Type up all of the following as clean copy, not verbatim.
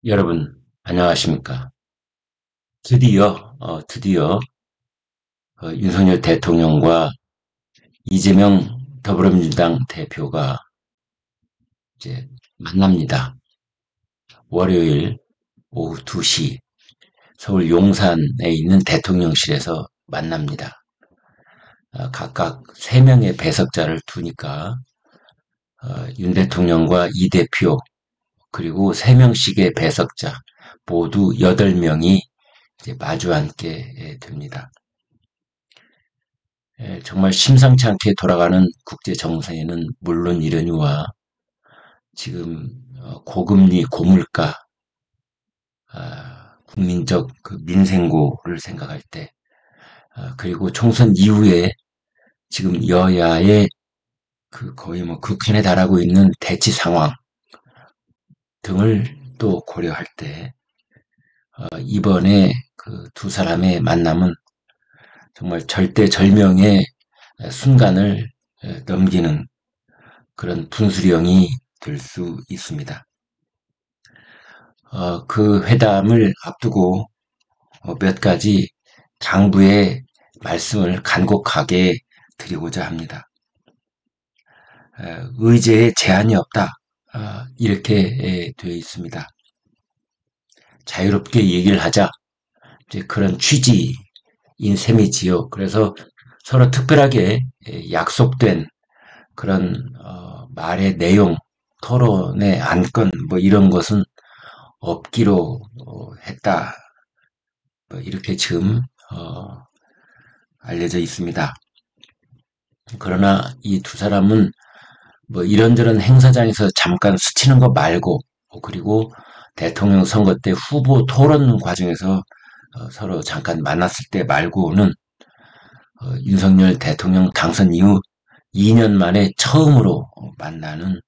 여러분, 안녕하십니까? 드디어 윤석열 대통령과 이재명 더불어민주당 대표가 이제 만납니다. 월요일 오후 2시 서울 용산에 있는 대통령실에서 만납니다. 각각 3명의 배석자를 두니까 윤 대통령과 이 대표 그리고 3명씩의 배석자 모두 8명이 이제 마주 앉게 됩니다. 정말 심상치 않게 돌아가는 국제 정세에는 물론 이러니와 지금 고금리, 고물가, 국민적 그 민생고를 생각할 때, 그리고 총선 이후에 지금 여야의 그 거의 뭐 극한에 달하고 있는 대치 상황 등을 또 고려할 때, 이번에 그 두 사람의 만남은 정말 절대절명의 순간을 넘기는 그런 분수령이 될 수 있습니다. 그 회담을 앞두고 몇 가지 당부의 말씀을 간곡하게 드리고자 합니다. 의제에 제한이 없다. 이렇게 되어 있습니다. 자유롭게 얘기를 하자. 이제 그런 취지인 셈이지요. 그래서 서로 특별하게 약속된 그런 말의 내용, 토론의 안건 뭐 이런 것은 없기로 했다. 뭐 이렇게 지금 알려져 있습니다. 그러나 이 두 사람은 뭐 이런저런 행사장에서 잠깐 스치는 거 말고 그리고 대통령 선거 때 후보 토론 과정에서 서로 잠깐 만났을 때 말고는 윤석열 대통령 당선 이후 2년 만에 처음으로 만나는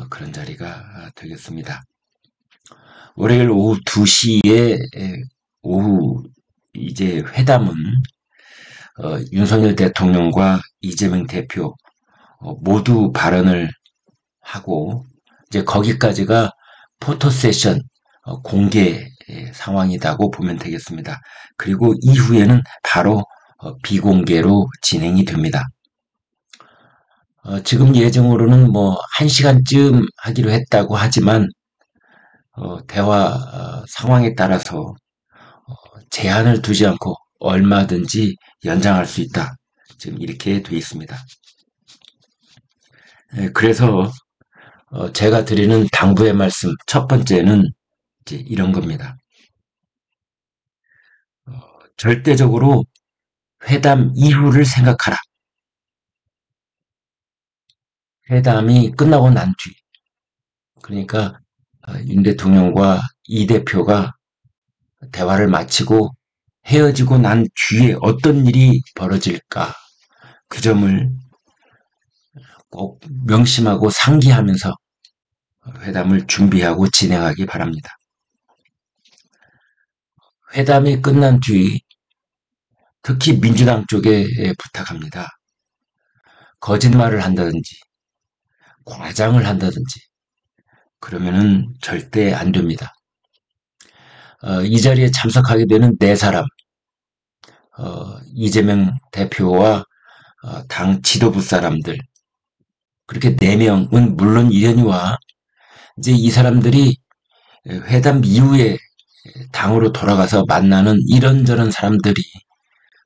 그런 자리가 되겠습니다. 월요일 오후 2시에 오후 이제 회담은 윤석열 대통령과 이재명 대표 모두 발언을 하고 이제 거기까지가 포토 세션 공개 상황이라고 보면 되겠습니다. 그리고 이후에는 바로 비공개로 진행이 됩니다. 지금 예정으로는 뭐 1시간쯤 하기로 했다고 하지만 대화 상황에 따라서 제한을 두지 않고 얼마든지 연장할 수 있다. 지금 이렇게 돼 있습니다. 그래서 제가 드리는 당부의 말씀 첫 번째는 이제 이런 겁니다. 절대적으로 회담 이후를 생각하라. 회담이 끝나고 난 뒤, 그러니까 윤 대통령과 이 대표가 대화를 마치고 헤어지고 난 뒤에 어떤 일이 벌어질까 그 점을 꼭 명심하고 상기하면서 회담을 준비하고 진행하기 바랍니다. 회담이 끝난 뒤 특히 민주당 쪽에 부탁합니다. 거짓말을 한다든지 과장을 한다든지 그러면은 절대 안 됩니다. 이 자리에 참석하게 되는 4사람, 이재명 대표와 당 지도부 사람들, 그렇게 4명은 물론 이련이와 이제 이 사람들이 회담 이후에 당으로 돌아가서 만나는 이런저런 사람들이,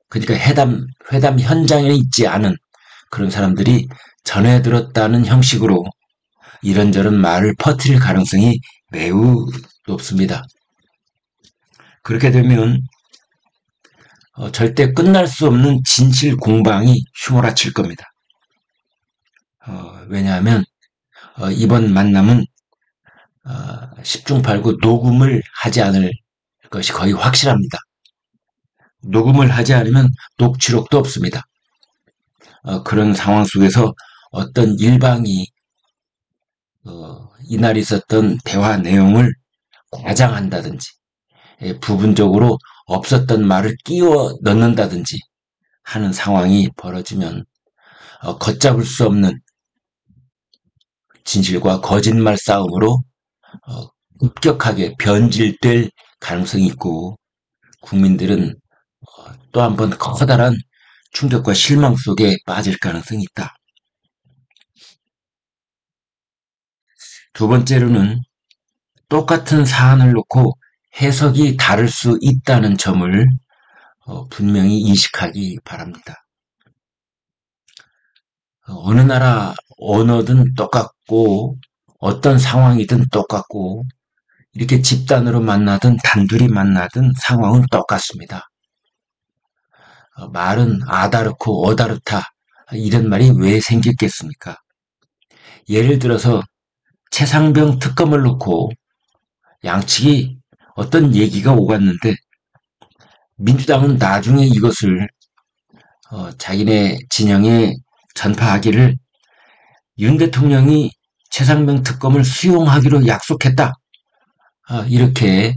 그러니까 회담 현장에 있지 않은 그런 사람들이 전해 들었다는 형식으로 이런저런 말을 퍼뜨릴 가능성이 매우 높습니다. 그렇게 되면 절대 끝날 수 없는 진실 공방이 휘몰아칠 겁니다. 왜냐하면 이번 만남은 10중 8구 녹음을 하지 않을 것이 거의 확실합니다. 녹음을 하지 않으면 녹취록도 없습니다. 그런 상황 속에서 어떤 일방이 이날 있었던 대화 내용을 과장한다든지 부분적으로 없었던 말을 끼워 넣는다든지 하는 상황이 벌어지면 걷잡을 수 없는 진실과 거짓말 싸움으로 급격하게 변질될 가능성이 있고 국민들은 또 한 번 커다란 충격과 실망 속에 빠질 가능성이 있다. 두 번째로는 똑같은 사안을 놓고 해석이 다를 수 있다는 점을 분명히 인식하기 바랍니다. 어느 나라 언어든 똑같고 어떤 상황이든 똑같고 이렇게 집단으로 만나든 단둘이 만나든 상황은 똑같습니다. 말은 아다르고 어다르다 이런 말이 왜 생겼겠습니까? 예를 들어서 최상병 특검을 놓고 양측이 어떤 얘기가 오갔는데 민주당은 나중에 이것을 자기네 진영에 전파하기를 윤 대통령이 최상병 특검을 수용하기로 약속했다. 이렇게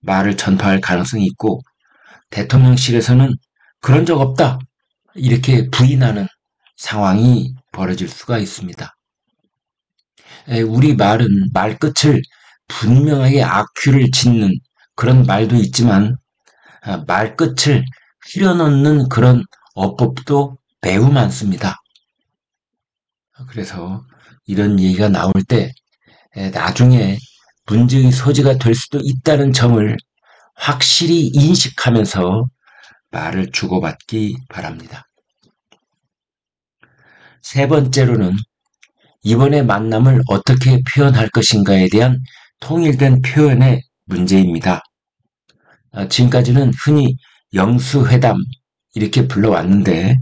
말을 전파할 가능성이 있고 대통령실에서는 그런 적 없다. 이렇게 부인하는 상황이 벌어질 수가 있습니다. 우리 말은 말끝을 분명하게 악귀를 짓는 그런 말도 있지만 말끝을 흐려놓는 그런 어법도 매우 많습니다. 그래서 이런 얘기가 나올 때 나중에 문제의 소지가 될 수도 있다는 점을 확실히 인식하면서 말을 주고받기 바랍니다. 세 번째로는 이번의 만남을 어떻게 표현할 것인가에 대한 통일된 표현의 문제입니다. 지금까지는 흔히 영수회담 이렇게 불러왔는데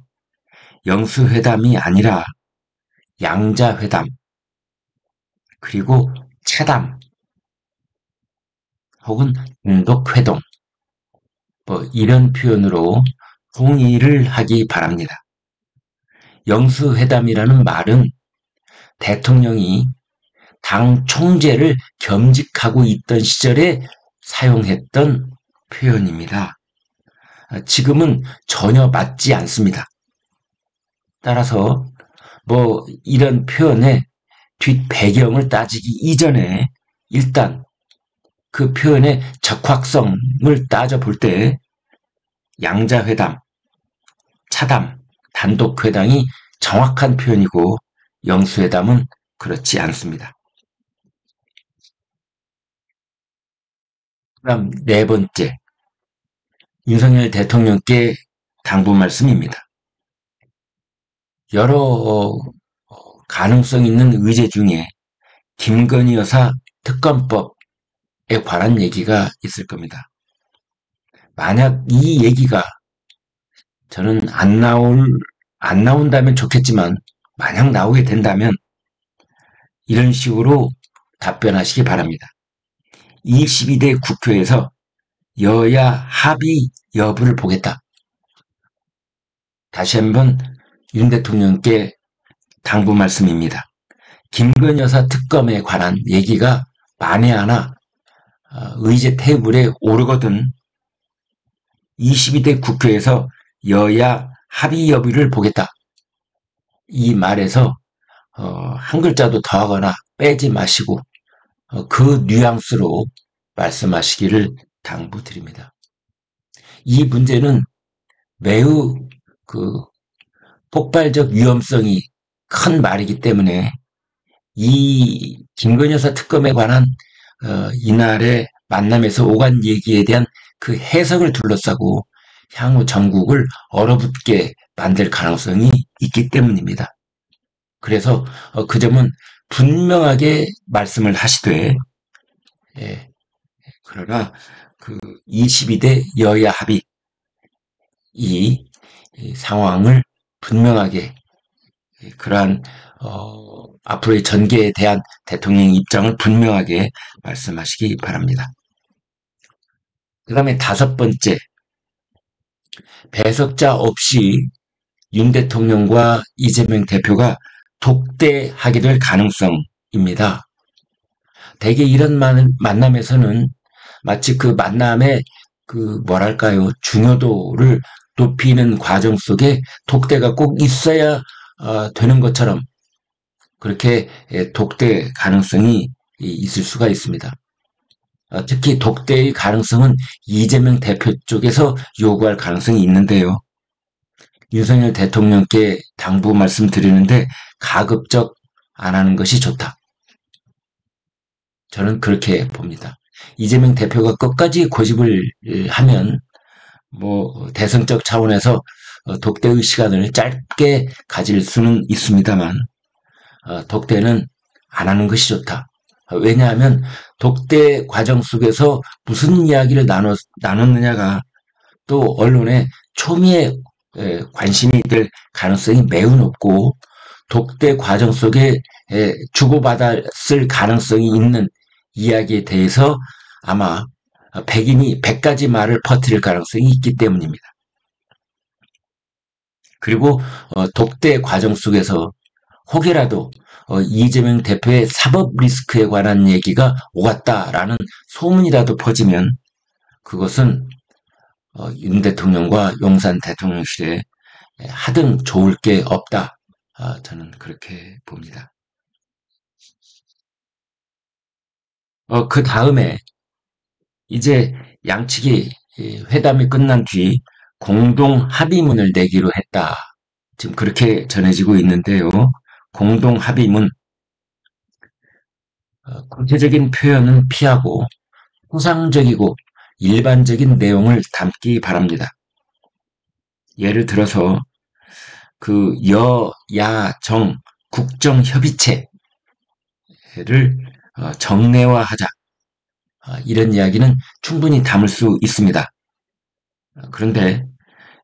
영수회담이 아니라 양자회담 그리고 차담 혹은 단독회동 이런 표현으로 통일을 하기 바랍니다. 영수회담이라는 말은 대통령이 당 총재를 겸직하고 있던 시절에 사용했던 표현입니다. 지금은 전혀 맞지 않습니다. 따라서 이런 표현의 뒷배경을 따지기 이전에 일단 그 표현의 적확성을 따져볼 때 양자회담, 차담, 단독회담이 정확한 표현이고 영수회담은 그렇지 않습니다. 그다음 네 번째, 윤석열 대통령께 당부 말씀입니다. 여러 가능성 있는 의제 중에 김건희 여사 특검법에 관한 얘기가 있을 겁니다. 만약 이 얘기가 저는 안 나온다면 좋겠지만 만약 나오게 된다면 이런 식으로 답변하시기 바랍니다. 22대 국회에서 여야 합의 여부를 보겠다. 다시 한번 윤 대통령께 당부 말씀입니다. 김건희 여사 특검에 관한 얘기가 만에 하나 의제 테이블에 오르거든 22대 국회에서 여야 합의 여부를 보겠다. 이 말에서 한 글자도 더하거나 빼지 마시고 그 뉘앙스로 말씀하시기를 당부드립니다. 이 문제는 매우 폭발적 위험성이 큰 말이기 때문에 이 김건희 여사 특검에 관한 이날의 만남에서 오간 얘기에 대한 그 해석을 둘러싸고 향후 전국을 얼어붙게 만들 가능성이 있기 때문입니다. 그래서 그 점은 분명하게 말씀을 하시되 그러나 22대 여야 합의 이 상황을 분명하게 그러한 앞으로의 전개에 대한 대통령의 입장을 분명하게 말씀하시기 바랍니다. 그 다음에 다섯 번째, 배석자 없이 윤 대통령과 이재명 대표가 독대하게 될 가능성입니다. 대개 이런 만남에서는 마치 그 만남의 중요도를 높이는 과정 속에 독대가 꼭 있어야 되는 것처럼 그렇게 독대 가능성이 있을 수가 있습니다. 특히 독대의 가능성은 이재명 대표 쪽에서 요구할 가능성이 있는데요. 윤석열 대통령께 당부 말씀드리는데 가급적 안 하는 것이 좋다. 저는 그렇게 봅니다. 이재명 대표가 끝까지 고집을 하면 대선적 차원에서 독대의 시간을 짧게 가질 수는 있습니다만 독대는 안 하는 것이 좋다. 왜냐하면 독대 과정 속에서 무슨 이야기를 나눴느냐가 또 언론의 초미의 관심이 될 가능성이 매우 높고 독대 과정 속에 주고받았을 가능성이 있는 이야기에 대해서 아마 백인이 100가지 말을 퍼뜨릴 가능성이 있기 때문입니다. 그리고 독대 과정 속에서 혹여라도 이재명 대표의 사법 리스크에 관한 얘기가 오갔다라는 소문이라도 퍼지면 그것은 윤 대통령과 용산 대통령실에 하등 좋을 게 없다. 저는 그렇게 봅니다. 그 다음에 이제 양측이 회담이 끝난 뒤 공동 합의문을 내기로 했다. 지금 그렇게 전해지고 있는데요. 공동 합의문, 구체적인 표현은 피하고 추상적이고 일반적인 내용을 담기 바랍니다. 예를 들어서 그 여야정 국정협의체를 정례화하자. 이런 이야기는 충분히 담을 수 있습니다. 그런데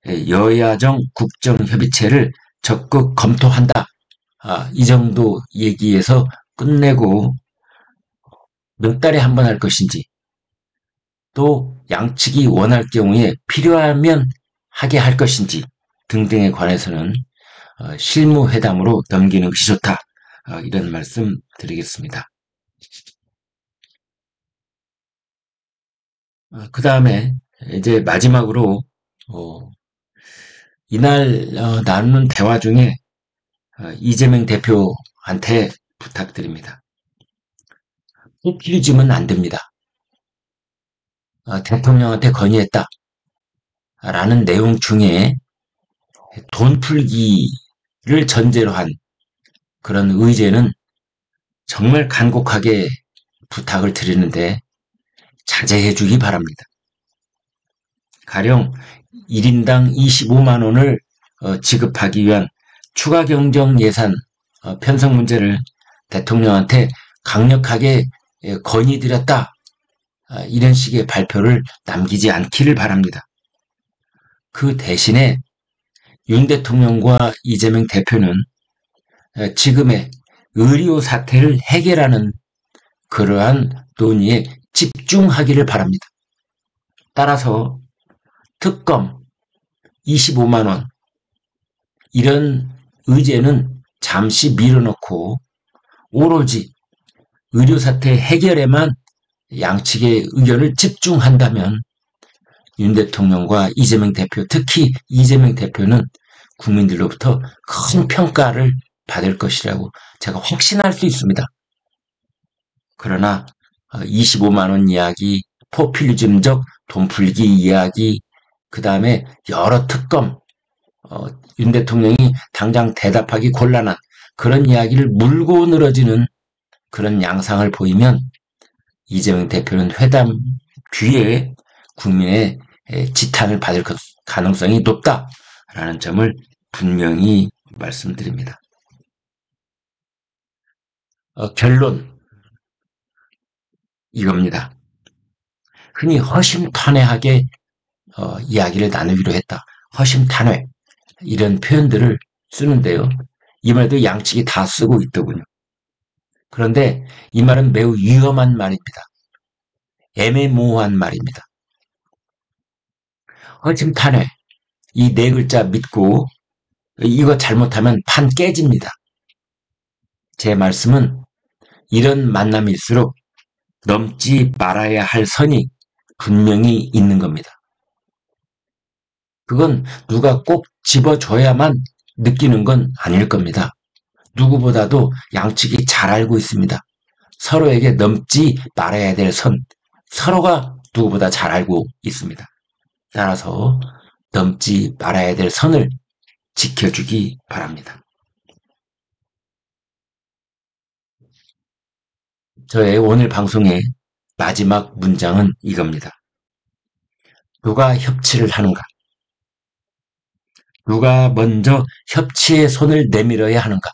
여야정 국정협의체를 적극 검토한다. 이 정도 얘기에서 끝내고 몇 달에 한 번 할 것인지 또 양측이 원할 경우에 필요하면 하게 할 것인지 등등에 관해서는 실무회담으로 넘기는 것이 좋다. 이런 말씀 드리겠습니다. 그 다음에 이제 마지막으로 이날 나누는 대화 중에 이재명 대표한테 부탁드립니다. 포퓰리즘은 안 됩니다. 대통령한테 건의했다. 라는 내용 중에 돈 풀기를 전제로 한 그런 의제는 정말 간곡하게 부탁을 드리는데 자제해 주기 바랍니다. 가령 1인당 25만 원을 지급하기 위한 추가 경정 예산 편성 문제를 대통령한테 강력하게 건의드렸다. 이런 식의 발표를 남기지 않기를 바랍니다. 그 대신에 윤 대통령과 이재명 대표는 지금의 의료 사태를 해결하는 그러한 논의에 집중하기를 바랍니다. 따라서 특검 25만 원 이런 의제는 잠시 밀어놓고 오로지 의료 사태 해결에만 양측의 의견을 집중한다면 윤 대통령과 이재명 대표, 특히 이재명 대표는 국민들로부터 큰 평가를 받을 것이라고 제가 확신할 수 있습니다. 그러나 25만 원 이야기, 포퓰리즘적 돈풀기 이야기, 그 다음에 여러 특검, 윤 대통령이 당장 대답하기 곤란한 그런 이야기를 물고 늘어지는 그런 양상을 보이면 이재명 대표는 회담 뒤에 국민의 지탄을 받을 가능성이 높다라는 점을 분명히 말씀드립니다. 결론 이겁니다. 흔히 허심탄회하게 이야기를 나누기로 했다. 허심탄회 이런 표현들을 쓰는데요. 이 말도 양측이 다 쓰고 있더군요. 그런데 이 말은 매우 위험한 말입니다. 애매모호한 말입니다. 허심탄회 이 네 글자 믿고 이거 잘못하면 판 깨집니다. 제 말씀은 이런 만남일수록 넘지 말아야 할 선이 분명히 있는 겁니다. 그건 누가 꼭 집어줘야만 느끼는 건 아닐 겁니다. 누구보다도 양측이 잘 알고 있습니다. 서로에게 넘지 말아야 될 선, 서로가 누구보다 잘 알고 있습니다. 따라서 넘지 말아야 될 선을 지켜주기 바랍니다. 저의 오늘 방송의 마지막 문장은 이겁니다. 누가 협치를 하는가? 누가 먼저 협치의 손을 내밀어야 하는가?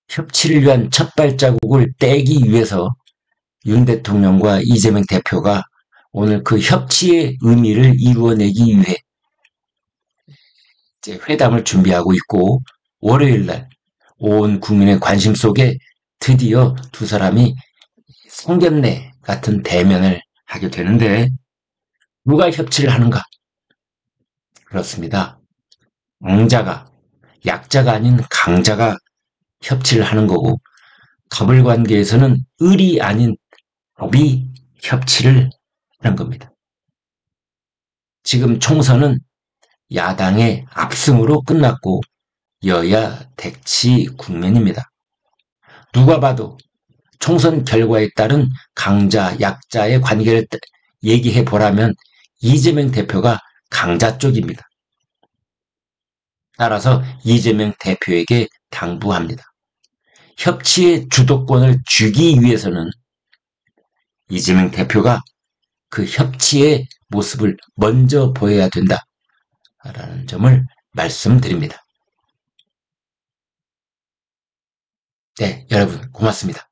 협치를 위한 첫 발자국을 떼기 위해서 윤 대통령과 이재명 대표가 오늘 그 협치의 의미를 이루어내기 위해 이제 회담을 준비하고 있고, 월요일 날 온 국민의 관심 속에 드디어 두 사람이 상견례 같은 대면을 하게 되는데, 누가 협치를 하는가? 그렇습니다. 강자가, 약자가 아닌 강자가 협치를 하는 거고, 갑을 관계에서는 을이 아닌 법이 협치를 하는 겁니다. 지금 총선은 야당의 압승으로 끝났고 여야 대치 국면입니다. 누가 봐도 총선 결과에 따른 강자, 약자의 관계를 얘기해 보라면 이재명 대표가 강자 쪽입니다. 따라서 이재명 대표에게 당부합니다. 협치의 주도권을 주기 위해서는 이재명 대표가 그 협치의 모습을 먼저 보여야 된다라는 점을 말씀드립니다. 네, 여러분 고맙습니다.